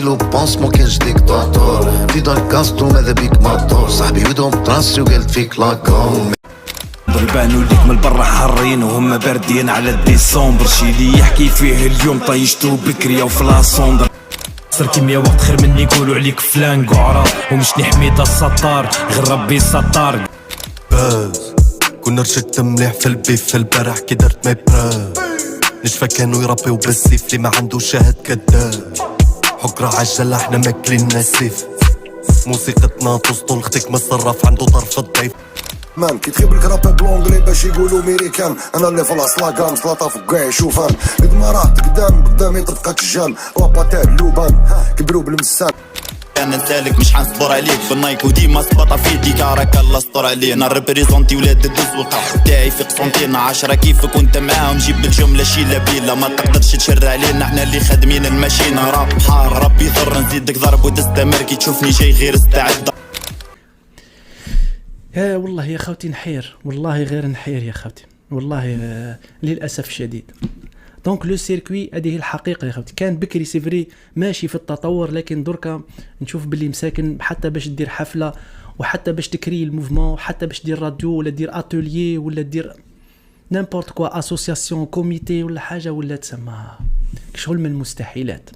لو بونس ما كانش ديكتاتور في دار كاستو ماذا بيك ماطور صاحبي ودهم ترانسي وقالت فيك لاكوم ضربانو ليك من برا حارين وهم باردين على ديسمبر شي لي يحكي فيه اليوم طيشتو بكري وفي لاصوندر صرتي 100 وقت خير مني يقولوا عليك فلان قعرة ومشني حميدة السطار غير ربي ستار باز كنا رجلت مليح في البيف في البارح كي درت ماي براز نشفى كانوا يربيو بالسيف اللي ما عنده شاهد كداب حكرة عجلة احنا ماكلين ناسيف موسيقتنا تسطو لختك مصرف عنده طرف الضيف مان كي تخيب الكراب بلونغلي باش يقولوا ميريكان انا اللي في الاصلاكام سلاطه في كاع يشوفان قد ما راه قدامي طبقات الجام رابا تاع اللوبان كبروا بالمسان انا نسالك مش حنصبر عليك بالنايك وديما سبطة في يديك راك الله استر علينا ريبريزونتي ولاد الدز والقحط تاعي في قسنطينة 10 كيفك وانت معاهم جيب بالجملة شيلة بيلا ما تقدرش تشر علينا احنا اللي خادمين الماشينة راب حار ربي ضر نزيدك ضرب وتستمر كي تشوفني جاي غير استعد يا والله يا خوتي نحير والله غير نحير يا خوتي والله للأسف الشديد. دونك لو سيركوي هذه الحقيقه يا خوتي كان بكري سيفري ماشي في التطور لكن دركا نشوف باللي مساكن حتى باش دير حفله وحتى باش تكري الموفمون وحتى باش دير راديو ولا دير اتوليي ولا دير نيمبورت كوا اسوسياسيون كوميتي ولا حاجه ولا تسمى شغل من المستحيلات.